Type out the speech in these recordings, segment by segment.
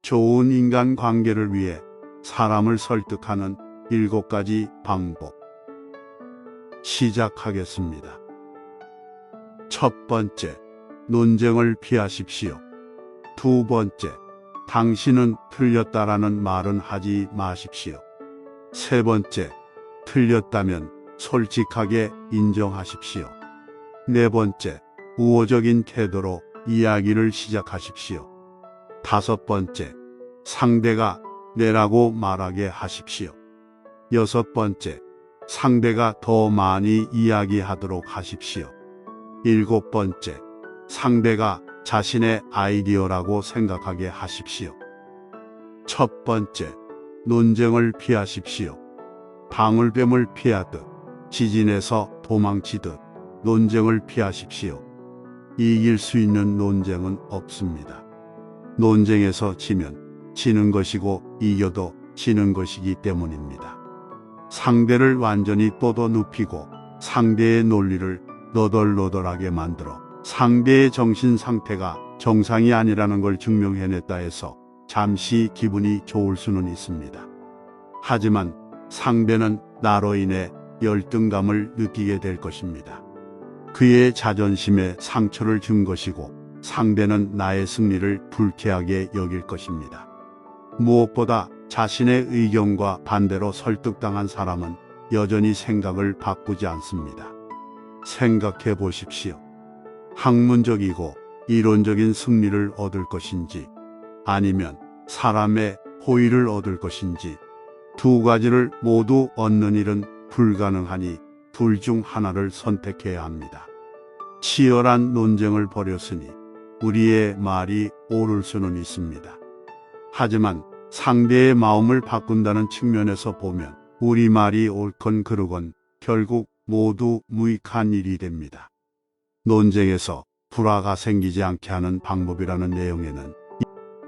좋은 인간관계를 위해 사람을 설득하는 7가지 방법. 시작하겠습니다. 첫 번째, 논쟁을 피하십시오. 두 번째, 당신은 틀렸다라는 말은 하지 마십시오. 세 번째, 틀렸다면 솔직하게 인정하십시오. 네 번째, 우호적인 태도로 이야기를 시작하십시오. 다섯 번째, 상대가 내라고 말하게 하십시오. 여섯 번째, 상대가 더 많이 이야기하도록 하십시오. 일곱 번째, 상대가 자신의 아이디어라고 생각하게 하십시오. 첫 번째, 논쟁을 피하십시오. 방울뱀을 피하듯, 지진에서 도망치듯 논쟁을 피하십시오. 이길 수 있는 논쟁은 없습니다. 논쟁에서 지면 지는 것이고 이겨도 지는 것이기 때문입니다. 상대를 완전히 뻗어눕히고 상대의 논리를 너덜너덜하게 만들어 상대의 정신 상태가 정상이 아니라는 걸 증명해냈다 해서 잠시 기분이 좋을 수는 있습니다. 하지만 상대는 나로 인해 열등감을 느끼게 될 것입니다. 그의 자존심에 상처를 준 것이고 상대는 나의 승리를 불쾌하게 여길 것입니다. 무엇보다 자신의 의견과 반대로 설득당한 사람은 여전히 생각을 바꾸지 않습니다. 생각해 보십시오. 학문적이고 이론적인 승리를 얻을 것인지 아니면 사람의 호의를 얻을 것인지 두 가지를 모두 얻는 일은 불가능하니 둘 중 하나를 선택해야 합니다. 치열한 논쟁을 벌였으니 우리의 말이 옳을 수는 있습니다. 하지만 상대의 마음을 바꾼다는 측면에서 보면 우리 말이 옳건 그르건 결국 모두 무익한 일이 됩니다. 논쟁에서 불화가 생기지 않게 하는 방법이라는 내용에는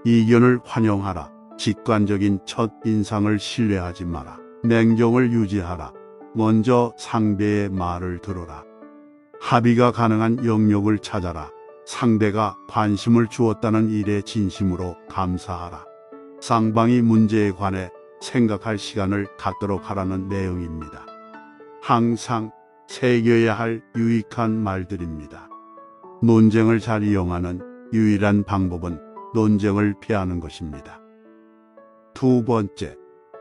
이견을 환영하라, 직관적인 첫 인상을 신뢰하지 마라, 냉정을 유지하라, 먼저 상대의 말을 들어라, 합의가 가능한 영역을 찾아라, 상대가 관심을 주었다는 일에 진심으로 감사하라, 쌍방이 문제에 관해 생각할 시간을 갖도록 하라는 내용입니다. 항상 새겨야 할 유익한 말들입니다. 논쟁을 잘 이용하는 유일한 방법은 논쟁을 피하는 것입니다. 두 번째,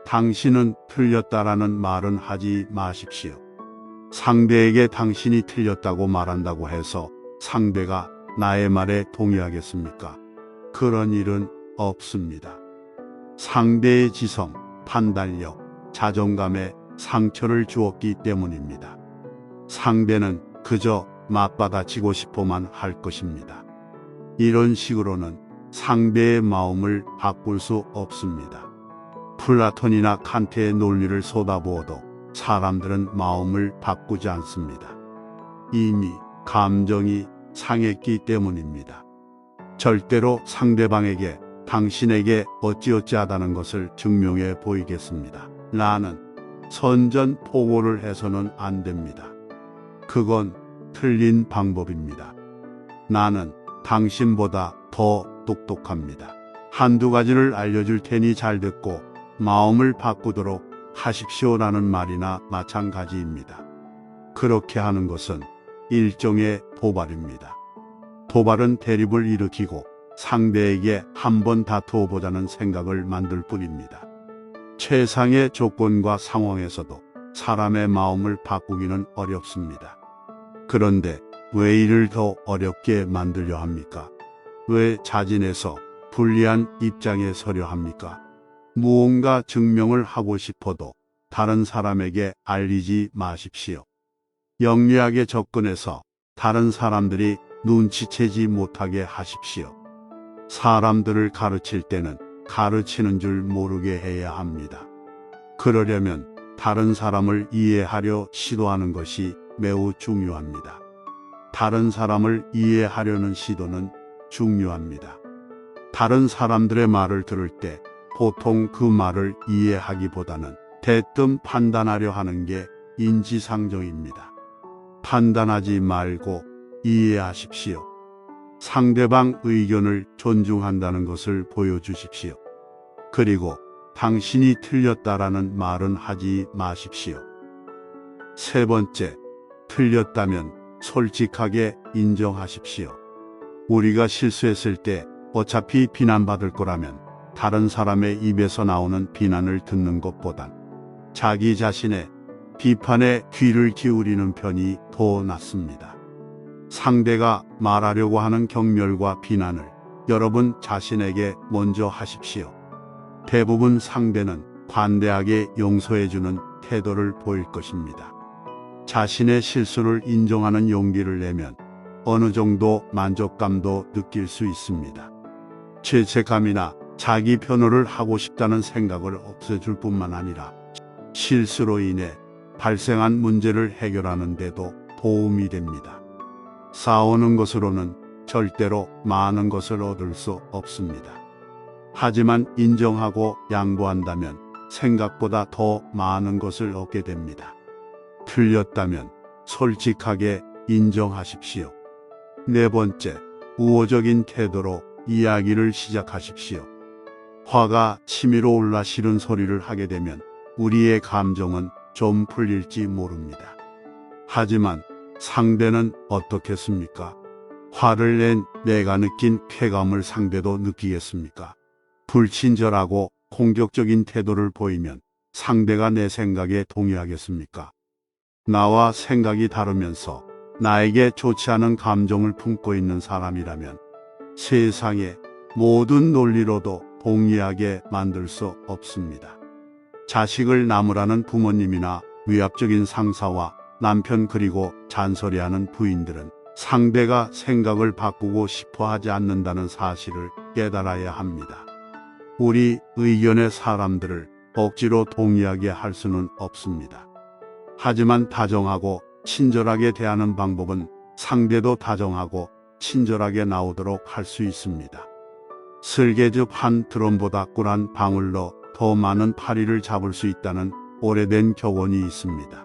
당신은 틀렸다라는 말은 하지 마십시오. 상대에게 당신이 틀렸다고 말한다고 해서 상대가 나의 말에 동의하겠습니까? 그런 일은 없습니다. 상대의 지성, 판단력, 자존감에 상처를 주었기 때문입니다. 상대는 그저 맞받아치고 싶어만 할 것입니다. 이런 식으로는 상대의 마음을 바꿀 수 없습니다. 플라톤이나 칸트의 논리를 쏟아부어도 사람들은 마음을 바꾸지 않습니다. 이미 감정이 상했기 때문입니다. 절대로 상대방에게 당신에게 어찌어찌하다는 것을 증명해 보이겠습니다. 나는 선전포고를 해서는 안 됩니다. 그건 틀린 방법입니다. 나는 당신보다 더 똑똑합니다. 한두 가지를 알려줄 테니 잘 듣고 마음을 바꾸도록 하십시오라는 말이나 마찬가지입니다. 그렇게 하는 것은 일종의 도발입니다. 도발은 대립을 일으키고 상대에게 한번 다투어 보자는 생각을 만들 뿐입니다. 최상의 조건과 상황에서도 사람의 마음을 바꾸기는 어렵습니다. 그런데 왜 이를 더 어렵게 만들려 합니까? 왜 자진해서 불리한 입장에 서려 합니까? 무언가 증명을 하고 싶어도 다른 사람에게 알리지 마십시오. 영리하게 접근해서 다른 사람들이 눈치채지 못하게 하십시오. 사람들을 가르칠 때는 가르치는 줄 모르게 해야 합니다. 그러려면 다른 사람을 이해하려 시도하는 것이 매우 중요합니다. 다른 사람을 이해하려는 시도는 중요합니다. 다른 사람들의 말을 들을 때 보통 그 말을 이해하기보다는 대뜸 판단하려 하는 게 인지상정입니다. 판단하지 말고 이해하십시오. 상대방 의견을 존중한다는 것을 보여주십시오. 그리고 당신이 틀렸다라는 말은 하지 마십시오. 세 번째, 틀렸다면 솔직하게 인정하십시오. 우리가 실수했을 때 어차피 비난받을 거라면 다른 사람의 입에서 나오는 비난을 듣는 것보단 자기 자신의 비판에 귀를 기울이는 편이 더 낫습니다. 상대가 말하려고 하는 경멸과 비난을 여러분 자신에게 먼저 하십시오. 대부분 상대는 관대하게 용서해주는 태도를 보일 것입니다. 자신의 실수를 인정하는 용기를 내면 어느 정도 만족감도 느낄 수 있습니다. 죄책감이나 자기 변호를 하고 싶다는 생각을 없애줄 뿐만 아니라 실수로 인해 발생한 문제를 해결하는 데도 도움이 됩니다. 싸우는 것으로는 절대로 많은 것을 얻을 수 없습니다. 하지만 인정하고 양보한다면 생각보다 더 많은 것을 얻게 됩니다. 틀렸다면 솔직하게 인정하십시오. 네 번째, 우호적인 태도로 이야기를 시작하십시오. 화가 치밀어 올라 싫은 소리를 하게 되면 우리의 감정은 좀 풀릴지 모릅니다. 하지만 상대는 어떻겠습니까? 화를 낸 내가 느낀 쾌감을 상대도 느끼겠습니까? 불친절하고 공격적인 태도를 보이면 상대가 내 생각에 동의하겠습니까? 나와 생각이 다르면서 나에게 좋지 않은 감정을 품고 있는 사람이라면 세상의 모든 논리로도 동의하게 만들 수 없습니다. 자식을 나무라는 부모님이나 위압적인 상사와 남편 그리고 잔소리하는 부인들은 상대가 생각을 바꾸고 싶어 하지 않는다는 사실을 깨달아야 합니다. 우리 의견의 사람들을 억지로 동의하게 할 수는 없습니다. 하지만 다정하고 친절하게 대하는 방법은 상대도 다정하고 친절하게 나오도록 할 수 있습니다. 슬개즙 한 드럼보다 꿀 한 방울로 더 많은 파리를 잡을 수 있다는 오래된 격언이 있습니다.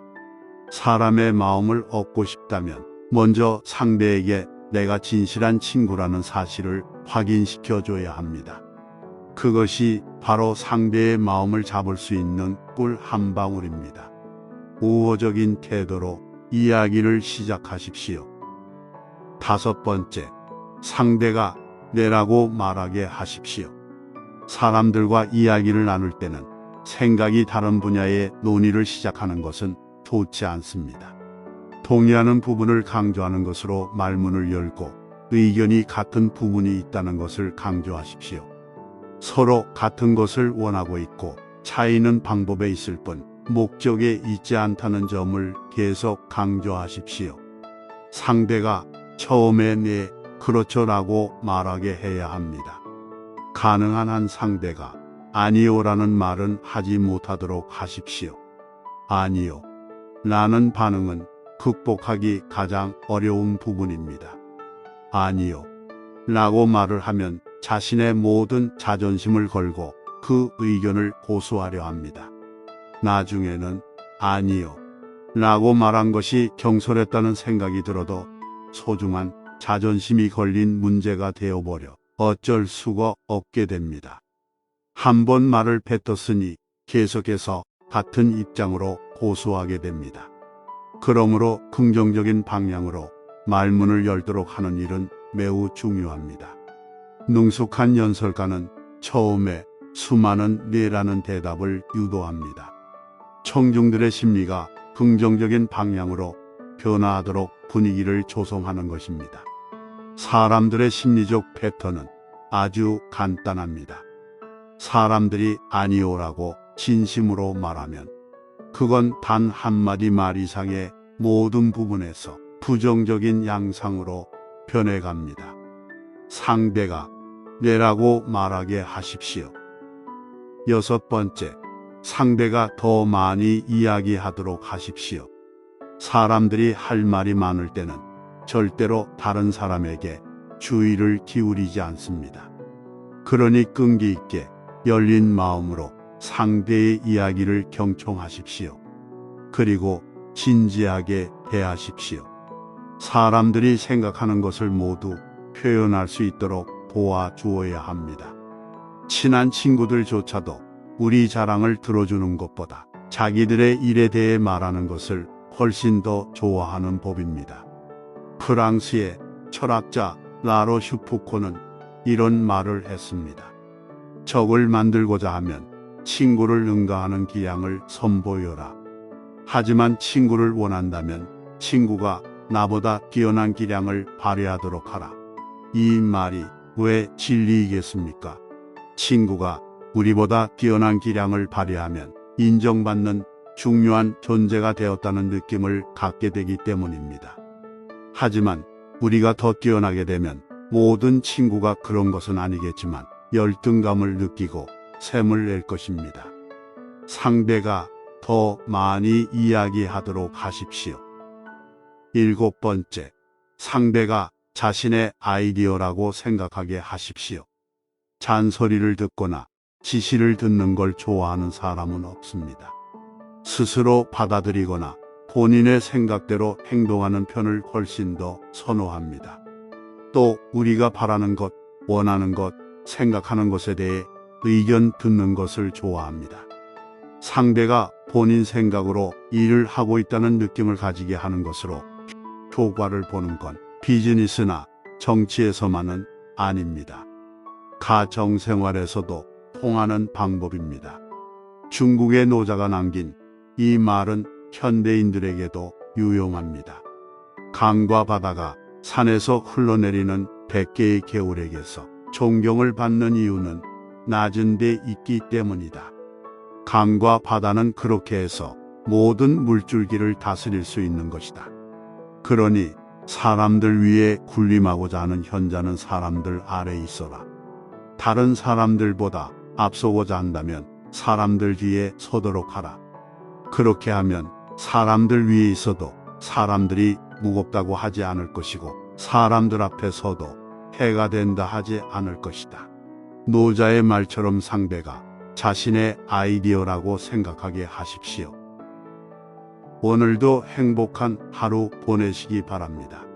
사람의 마음을 얻고 싶다면 먼저 상대에게 내가 진실한 친구라는 사실을 확인시켜 줘야 합니다. 그것이 바로 상대의 마음을 잡을 수 있는 꿀 한 방울입니다. 우호적인 태도로 이야기를 시작하십시오. 다섯 번째, 상대가 내라고 말하게 하십시오. 사람들과 이야기를 나눌 때는 생각이 다른 분야의 논의를 시작하는 것은 좋지 않습니다. 동의하는 부분을 강조하는 것으로 말문을 열고 의견이 같은 부분이 있다는 것을 강조하십시오. 서로 같은 것을 원하고 있고 차이는 방법에 있을 뿐 목적에 있지 않다는 점을 계속 강조하십시오. 상대가 처음에 네, 그렇죠라고 말하게 해야 합니다. 가능한 한 상대가 아니요라는 말은 하지 못하도록 하십시오. 아니요, 라는 반응은 극복하기 가장 어려운 부분입니다. 아니요, 라고 말을 하면 자신의 모든 자존심을 걸고 그 의견을 고수하려 합니다. 나중에는 아니요, 라고 말한 것이 경솔했다는 생각이 들어도 소중한 자존심이 걸린 문제가 되어버려 어쩔 수가 없게 됩니다. 한 번 말을 뱉었으니 계속해서 같은 입장으로 고수하게 됩니다. 그러므로 긍정적인 방향으로 말문을 열도록 하는 일은 매우 중요합니다. 능숙한 연설가는 처음에 수많은 네라는 대답을 유도합니다. 청중들의 심리가 긍정적인 방향으로 변화하도록 분위기를 조성하는 것입니다. 사람들의 심리적 패턴은 아주 간단합니다. 사람들이 아니오라고 진심으로 말하면 그건 단 한마디 말 이상의 모든 부분에서 부정적인 양상으로 변해갑니다. 상대가 네라고 말하게 하십시오. 여섯 번째, 상대가 더 많이 이야기하도록 하십시오. 사람들이 할 말이 많을 때는 절대로 다른 사람에게 주의를 기울이지 않습니다. 그러니 끈기 있게 열린 마음으로 상대의 이야기를 경청하십시오. 그리고 진지하게 대하십시오. 사람들이 생각하는 것을 모두 표현할 수 있도록 도와주어야 합니다. 친한 친구들조차도 우리 자랑을 들어주는 것보다 자기들의 일에 대해 말하는 것을 훨씬 더 좋아하는 법입니다. 프랑스의 철학자 라로슈푸코는 이런 말을 했습니다. 적을 만들고자 하면 친구를 능가하는 기량을 선보여라. 하지만 친구를 원한다면 친구가 나보다 뛰어난 기량을 발휘하도록 하라. 이 말이 왜 진리이겠습니까? 친구가 우리보다 뛰어난 기량을 발휘하면 인정받는 중요한 존재가 되었다는 느낌을 갖게 되기 때문입니다. 하지만 우리가 더 뛰어나게 되면 모든 친구가 그런 것은 아니겠지만 열등감을 느끼고 샘을 낼 것입니다. 상대가 더 많이 이야기하도록 하십시오. 7번째, 상대가 자신의 아이디어라고 생각하게 하십시오. 잔소리를 듣거나 지시를 듣는 걸 좋아하는 사람은 없습니다. 스스로 받아들이거나 본인의 생각대로 행동하는 편을 훨씬 더 선호합니다. 또 우리가 바라는 것, 원하는 것, 생각하는 것에 대해 의견 듣는 것을 좋아합니다. 상대가 본인 생각으로 일을 하고 있다는 느낌을 가지게 하는 것으로 효과를 보는 건 비즈니스나 정치에서만은 아닙니다. 가정생활에서도 통하는 방법입니다. 중국의 노자가 남긴 이 말은 현대인들에게도 유용합니다. 강과 바다가 산에서 흘러내리는 100개의 개울에게서 존경을 받는 이유는 낮은 데 있기 때문이다. 강과 바다는 그렇게 해서 모든 물줄기를 다스릴 수 있는 것이다. 그러니 사람들 위에 군림하고자 하는 현자는 사람들 아래에 있어라. 다른 사람들보다 앞서고자 한다면 사람들 뒤에 서도록 하라. 그렇게 하면 사람들 위에 있어도 사람들이 무겁다고 하지 않을 것이고 사람들 앞에 서도 해가 된다 하지 않을 것이다. 노자의 말처럼 상대가 자신의 아이디어라고 생각하게 하십시오. 오늘도 행복한 하루 보내시기 바랍니다.